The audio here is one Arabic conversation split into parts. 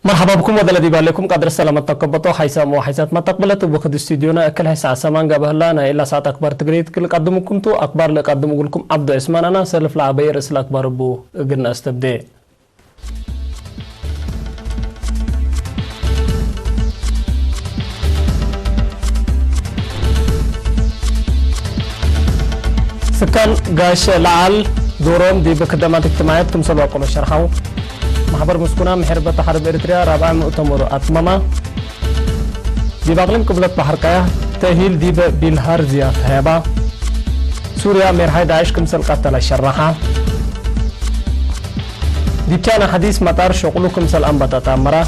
مرحبا بكم ودلدي بالكم قدر السلامة تقبطوا حيسام وحيسات ما تقبلت وبخد استديونا أكل هسا سامان قبهلانا إلا ساعة أكبر تقريد كل قدمكم تو أكبر لقدم لكم عبد عثمان أنا سلف لعبير إسل أكبر بو قلنا استبدي سكان قاش العال دورهم دي بخدمات اجتماعيات تمثل واقم الشرحاو محبر مسكونا محربة حرب إريتريا رابع مؤتمر أتماما دي باقلم قبلت بحر كايا تهيل دي بالهار زياف هيبا سوريا ميرهاي داعش كمسل قتل الشرحة دي كان حديث مطار شغلو كمسل أنبتا تامرا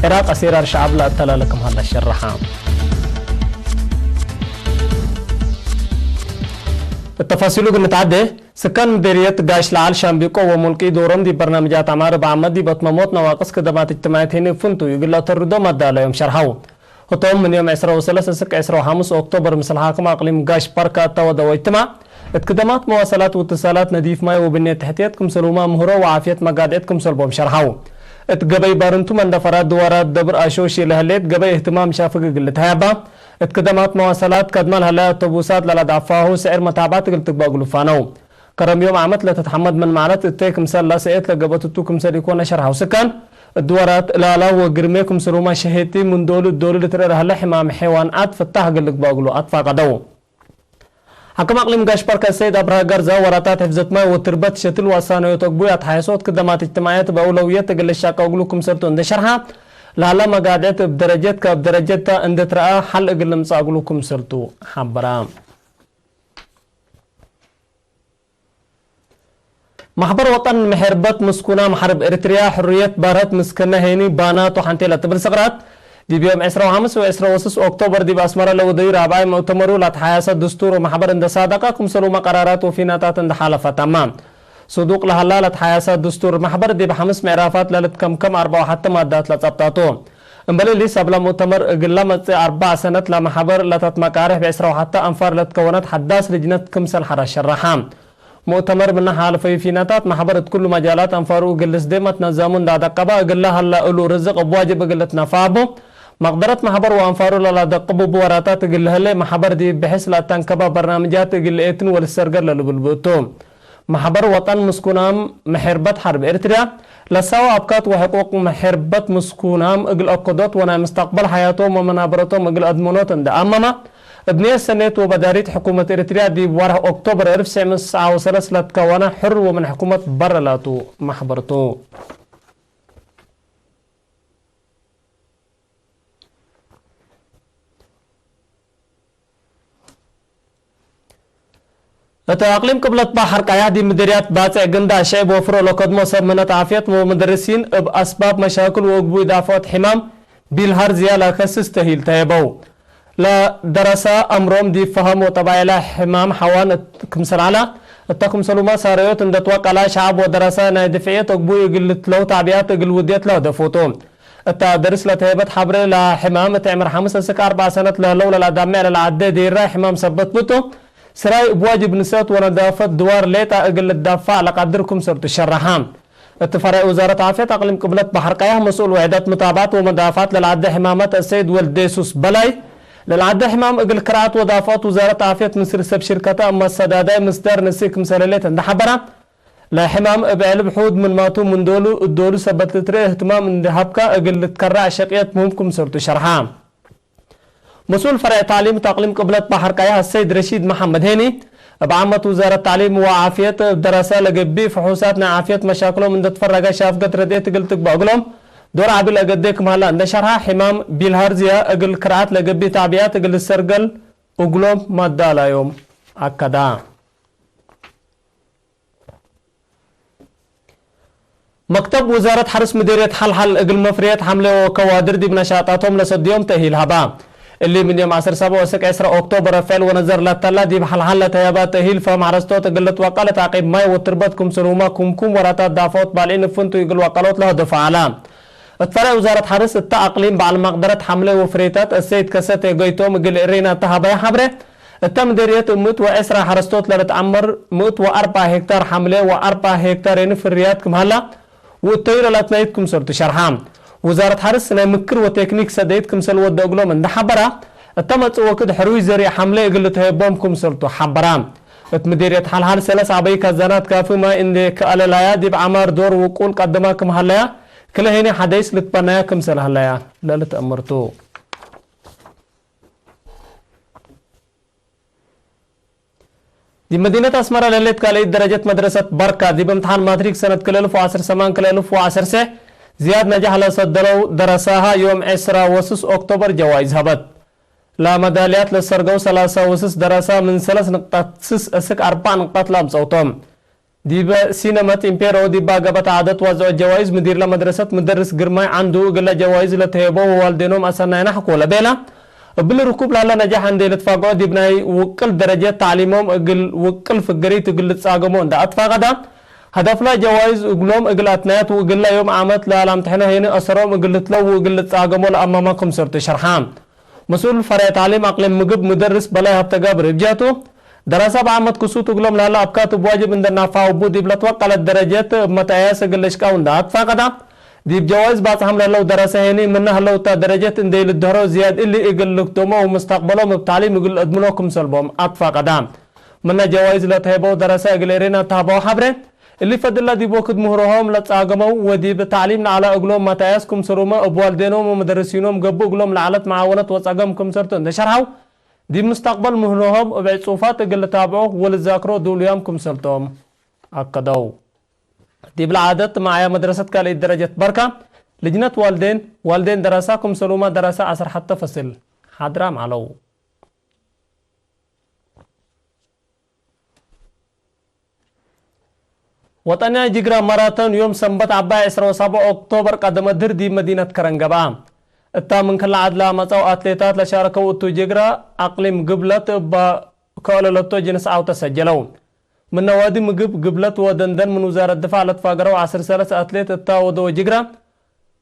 عراق أسيرار شعب لا أتلا لكم هذا الشرحة التفاصيل قلنا سكان مديرية قاش لعال شامبيكو وملكي دورم دي برنامجات عمار بعمد دي بطمموت نواقص كدبات اجتماعات هنا فنتو يقول لا تردو مدى لا يوم شرحو هتوم من يوم 25 أكتوبر مثل حاكم أقليم قاش باركا تاودا واجتماع اتقدامات مواصلات واتصالات نظيف ماي وبنية تحتياتكم سلوما مهرو وعافية مقادتكم سلبهم شرحو اتقبي بارنتو من دفرات دوارات دبر اشوشي لهليت قبي اهتمام شافق قلت هابا اتقدامات مواصلات كدمال هلا اتوبوسات للا دعفاهو سعر متابعات قلت باقلو فانو كرم يوم عمت لتتحمد من معلت التيك مسال لا سئت لقبتتو كمسال يكون شرحو سكان الدوارات لا لا وقرميكم سلوما شهيتي من دول لترى هلا حمام حيوان ات فتح قلت باقلو اطفا قدو حكم اقليم قاش باركا السيد ابرها قرزة وراتات حفظت ماء وتربت شتل وصانو تقبويات حيصوت كدمات اجتماعيات باولويات قل الشاقة وقلوكم سرتو اند شرحها لا ما قاعدت بدرجتك بدرجتها اند ترى حل قل مصا قلوكم سرتو حبرام محبر وطن محربت مسكونا محرب إريتريا حرية بارات مسكنة هيني بانات وحنتي لتبر سقرات دي بيوم 25 أكتوبر دي بأسمرة لو دي رابعي مؤتمرو لتحياسة دستور ومحبر اند صادقة كم سلوما قرارات وفيناتات اند حالفة تمام صدوق لهلا لتحياسة دستور محبر دي بحمس معرافات لالت كم 4 حتى مادات لتبطاتو امبالي لي سبلا مؤتمر قلمت 4 سنة لمحبر لتتمكارح بإسراو حتى أنفار لتكونات حداس لجنة كمسل حرش الرحام مؤتمر من حال في ناتات محبرت كل مجالات انفارو قلس ديمت نظامون دا دقبا قل هلا الو رزق بواجب قلت نفابو مقدرت محبر وانفارو لا دقبو بوراتات قل هلا محبر دي بحيث لا تنكبا برنامجات قل ايتن والسرقر للبلبوتو محبر وطن مسكونام محربت حرب إريتريا لساو أبكات وحقوق محربت مسكونام اقل أقودات وانا مستقبل حياتهم ومنابرتهم اقل أدمونات اند أماما ابنية السنة وبداريت حكومة إريتريا دي بواره أكتوبر 1993 لتكونا حر ومن حكومة برلاتو محبرتو أقليم قبلت بحر قيادي مديريات باتع قندا شعب وفرو لقدمو سبمنة عافية ومدرسين بأسباب مشاكل وقبو إضافات حمام بالهر زيالة خسس تهيل تيبو لا دراسة أمرهم دي فهم وطبع لا حمام حوان كمسل على التقم سلوما ساريوت ان دتوقع على شعب ودراسة نادفعية تقبو يقلت لو تعبيات يقل وديت له دفوتهم التدرس لتهيبت حبر لا حمام تعمر 4 سنة لولا لا دامع للعدة ديرا حمام سبت بتو سراي بواجب نسات وندافة دوار ليتا اقل الدافع لقدركم سرت الشرحام اتفرع وزارة عافية أقليم قبلت بحر قياه مسؤول وحدات متابعات ومدافعات للعدة حمامات السيد والديسوس بلاي للعدة حمام اقل كرات وضافات وزارة عافية مصر سب شركة اما السدادة مصدر نسيك مسلليت اند حبرا لا حمام بعلب حود من ماتو من دولو سبت لتري اهتمام اند حبكا اقل تكرع شقيات مهمكم سرتو شرحام مسؤول فرع تعليم تقليم قبلت بحر قياه السيد رشيد محمد هيني بعمة وزارة التعليم وعافية دراسة لقبي فحوصاتنا عافية مشاكلهم من تفرقا شافقت رديت قلتك بأقلهم دور عبل أقديكم هلا نشرها حمام بالهرزية أقل كرات لقبي تعبيات أقل السرقل أقلهم مادة لا يوم أكدا مكتب وزارة حرس مديرية حل أقل مفريات حملة وكوادر دي بنشاطاتهم لصديهم تهيل هبا اللي من يوم 17 أكتوبر فعل ونظر للتلا دي بحلحلة تيابات تهيل فمعرستو تقلت وقالت عقيب ماي وتربتكم سلوما كم وراتات دافوت بالين فنتو يقل وقالوت له دفع علام اتفرع وزارة حرس التأقليم بعد مقدرة حملة وفريتات السيد كسات يقيتو مقل إرينا تهبايا حبره التم ديريت مت وإسرا حرستوت لتعمر مت و4 هكتار حملة و4 هكتارين في الرياض كم هلا والطيرة لا تنايتكم صرت شرحام وزارة حرس مكر وتكنيك سديتكم سلوى الدقلو من دحبرة التمت وكد حروي زري حملة قلت هيبومكم صرتو حبرام اتمديريت حال سلس عبي كزانات كافي ما اندي كالالايا دي بعمار دور وقول قدماكم هلايا كل هيني حديث لتبناكم سل هلايا لا لتأمرتو دي مدينة أسمرة لليت كالي درجة مدرسة بركة دي بامتحان ماتريك سنة كل 1010 كل 1010 زياد نجح لصدروا درساها يوم 10 أكتوبر جوائز هبت لا ميداليات للسرقو 3 دراسة من 3 نقاط 6 أسك 4 نقاط لام صوتهم دي سينمات إمبيرو دي باقبت عادة وزع الجوائز مدير لمدرسة مدرس قرماي عنده قل جوائز لتهيبو ووالدينهم أسرنا ينحكوا لبيلا بالركوب لالا نجاح عندي لتفاقوا دي بناي وكل درجات تعليمهم اقل وكل فقريت اقل تساقمون دا اتفاق دا هدف لا جوائز اقلهم اقل اتنات واقل يوم عامت لا لامتحنا هنا اسرهم اقل تلو واقل تساقمون امامكم صرت شرحام مسؤول فرع تعليم اقليم مقب مدرس بلا هبتقابر بجاتو دراسة بعمت كسوت اقلهم لالا ابكات بواجب اندنا فاوبو دي بلتوقع للدرجات متعياس اقل اشكاون دا اتفاق دا دي بجواز بعض حملة لو دراسة هني منها لو تا درجات اندي للدهرو زياد اللي اقل لكتومو ومستقبلهم بتعليم يقول ادمنوكم سلبهم اطفا قدام منها جوائز لتهيبو دراسة اقل ارينا تهبو حبره اللي فضل دي بوكد مهرهم لتساقمو ودي بتعليمنا على اقلوم متاياسكم سروما ابوالدينهم ومدرسينهم قبو اقلوم لعلت معاونة وتساقمكم سرتو اند شرحو دي مستقبل مهرهم وبعد صوفات اقل تابعو ولتذاكرو دوليامكم سلتهم اقدو دي بالعادة معايا مدرسة كالي درجة بركة لجنة والدين دراساكم سلومة دراسة عصر حتى فصل حضرة معلو وطنيا جيجرا ماراثون يوم سنبت عباية 17 أكتوبر قدم الدر دي مدينة كرنجبا التا من كل عدلا مصاو أتليتات لشاركوا وطو جيجرا أقليم قبلت بكالولتو جنس أو تسجلون من نوادي مقب قبلت ودندن من وزارة الدفاع لتفاقروا 10 أتليت التاودو جيجرا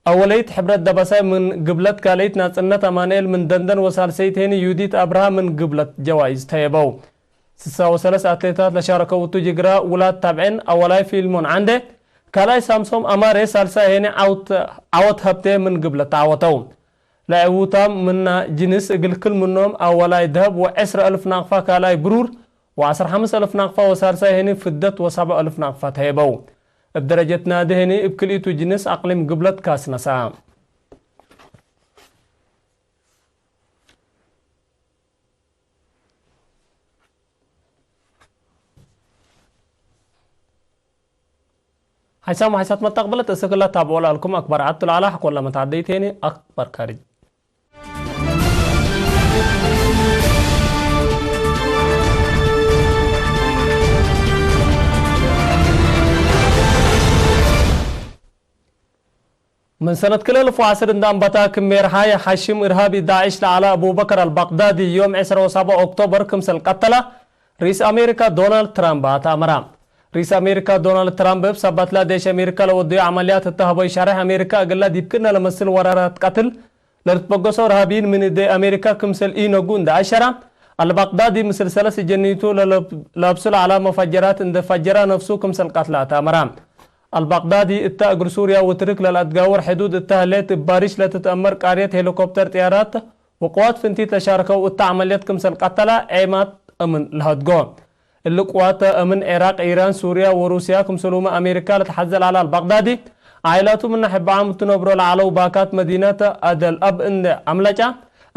أوليت حبرت دبساي من قبلت كاليت ناسنة أمانيل من دندن وسالسيت هيني يوديت أبرها من قبلت جوائز تيبو 3 أتليتات لشاركوا وطو جيجرا ولاد تابعين أولاي فيلمون عنده كالاي سامسوم أماري سالسا هيني عوت هبتي من قبلت عوتو لعوتا من جنس اقل كل منهم أولاي دهب و10,000 ناقفة كالاي برور و15,000 ناقفة وسارسا هني فدت و7,000 ناقفة هيبو بدرجة نادي هني بكليتو جنس أقليم قبلت كاس نسا حسام وحسات ما تقبلت اسكلا تابعوا لكم أكبر عدتوا على حق ولا متعديت هني أكبر كارج من سنة كل 1010 اندام بتا كمير هاي حاشم إرهابي داعش لعلى أبو بكر البغدادي يوم 17 أكتوبر كمسل قتله رئيس أمريكا دونالد ترامب أتامرام رئيس أمريكا دونالد ترامب بسبت لا ديش أمريكا لو ودي عمليات التهبي شرح أمريكا قال دي بكنا لمسل ورارات قتل لرتبقصوا إرهابيين من دي أمريكا كمسل إينوغون دا عشرة البغدادي مسلسلة سجنيتو لابسل على مفجرات اند فجرا نفسه كمسل قتل أتامرام البغدادي اتأجر سوريا وترك للأتجاور حدود التهليت بباريس لا تتأمر قارية هليكوبتر طيارات وقوات فنتيت لشاركوا التعمليات كمسل قتلة عيمات أمن لهدقون اللي قوات أمن عراق إيران سوريا وروسيا كمسلومة أمريكا لتحزل على البغدادي عائلاته من حب عام تنبرو العلو باكات مدينة أدل أب إن عملجة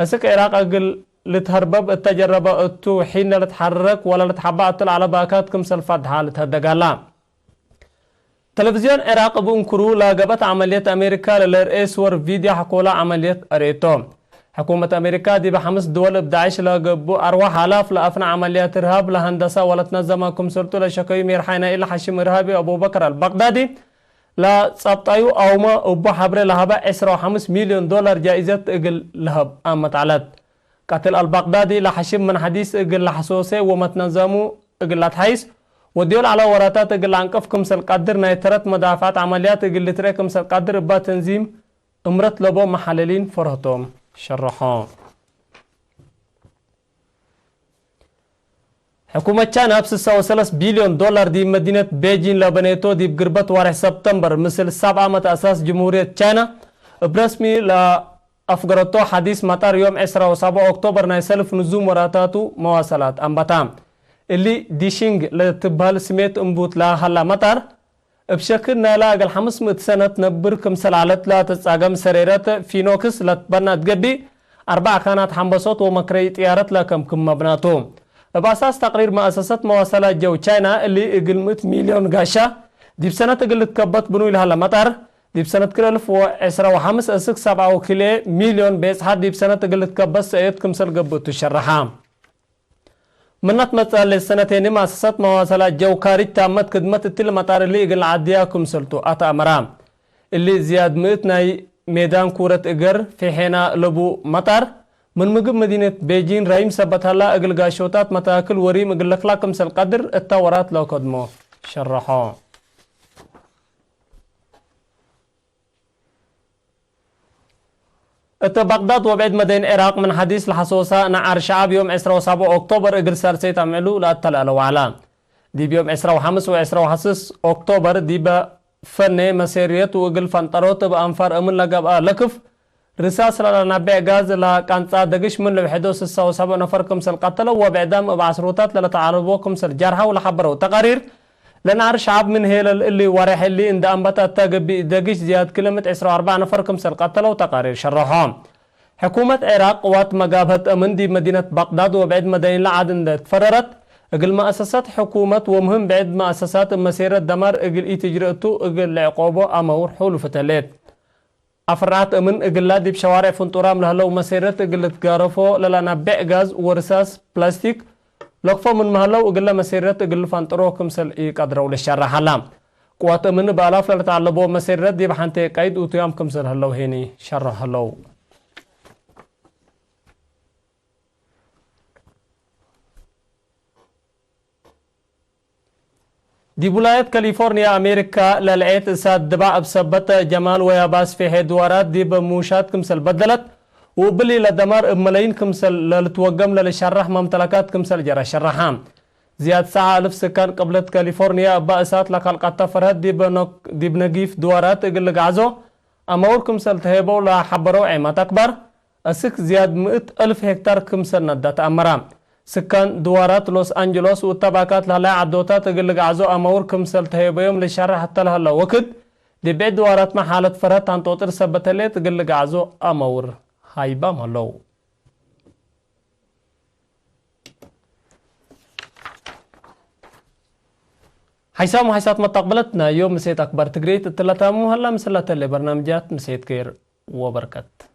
أسك عراق أقل لتهربب التجربة التو حين لتحرك ولا لتحبعت على باكات كمسل فدحة لتهدقالا تلفزيون عراق بانكرو لاقبت عملية أمريكا للرئيس ور فيديو حكولا عملية أريتو حكومة أمريكا دي بحمس دول بداعش لاقبو أرواح آلاف لأفنى عمليات إرهاب لهندسة ولا تنظمكم سلطو لشكوي ميرحينا إلا حشم إرهابي أبو بكر البغدادي لا صبطايو أوما أبو حبر لهبا 15 مليون دولار جائزة إقل لهب آمت علت قتل البغدادي لحشم من حديث اقل لحسوسي ومتنظمو اقل لتحيس وديول على وراتات اقل عنقف كمسل قدر نايترات مدافعات عمليات اقل لتري كمسل قدر با تنظيم امرت لبو محللين فرهتهم شرحون حكومة تشانا بسسا وسلس بليون دولار دي مدينة بيجين لبنيتو دي بقربت وارح سبتمبر مثل 7 مت أساس جمهورية تشانا برسمي لأفقرتو حديث مطار يوم 17 أكتوبر نايسلف نزوم وراتاتو مواصلات أمباتام اللي ديشينج لتبهال سميت انبوت لا هلا مطار بشكل نالا اقل 500 سنة نبر كمسل علت لا تتساقم سريرات فينوكس لتبنى تقبي 4 كانت حنبسوت ومكري طيارات لكم كم مبناتهم بأساس تقرير مؤسسة مواصلات جو تشاينا اللي اقل 100 مليون قاشة دي بسنة اقل تكبت بنو لها مطار دي بسنة كل 1015 اسك 7 كيلو مليون بيس حد دي بسنة اقل تكبت سيد كمسل قبط الشرحام منات مثال السنتين مؤسسة مواصلات جو كاري تامت خدمة التل مطار اللي اقل عديا كمسلتو اتا امرام اللي زياد مئتناي ميدان كورة اقر في حين لبو مطار من مقب مدينة بيجين رايم سبتها اقل قاشوتات متاكل وريم اقل لخلا كمسل قدر التورات لو قدمو شرحو بغداد وبعد مدينة العراق من حديث الحصوصة نعر شعب يوم 17 أكتوبر اقل سارسيت عملو لا تلالو علام دي بيوم 15 و 16 أكتوبر دي بفنة مسيريت واقل فانطروت بأنفار أمن لقب لكف رساس لنا بيع غاز لا كانت دقش من لوحدو 67 نفر كمسل قتلوا وبعدام بعصروتات لتعرضوا كمسل جرحى ولا حبروا تقارير لنعر شعب من هيل اللي وريح اللي عند أنبتا تاقبي دقش زياد كلمة 24 نفر كمسل قتلوا تقارير شرحهم حكومة العراق قوات مقابهة أمن دي مدينة بغداد وبعد مدينة لعدن تفررت اقل مؤسسات حكومة ومهم بعد مؤسسات مسيرة دمار اقل تجرئتو اقل لعقوبة أمور حول فتلات أفرعت أمن اقل دي بشوارع فنطورام لهلو مسيرة اقل تقارفو للانا بيع غاز ورساس بلاستيك لقفة من مهلو اقل مسيرة اقل فانطرو كمسل قدروا للشرح هلام قوات أمن بألاف لتعلبو مسيرة دي بحانتي قايد وتيام كمسل هلو هيني شرح هلو دي ولاية كاليفورنيا أمريكا للعيت ساد دبع بسبت جمال وياباس في هدوارات دي بموشات كمسل بدلت وبلي لدمار ملايين كمسل لتوقم للشرح ممتلكات كمسل جرى شرحام زياد ساعة ألف سكان قبلت كاليفورنيا بأسات لخلقات فرهد دي بنقيف دوارات اقل قعزو أمور كمسل تهيبو لحبرو عيمات أكبر أسك زياد 100,000 هكتار كمسل ندات أمرام سكان دوارات لوس أنجلوس والطبقات لها عدوتات اقل قعزو أمور كمسل تهيبوهم للشرح حتى لها لو وقت دي بعد دوارات ما حالة فرهد عن توتر سبتليت اقل قعزو أمور هايبا ملو حيسام وحيسات متقبلتنا يوم مسيت أكبر تقريت التلاتامو هلا مسلات اللي برنامجات مسيت كير وبركات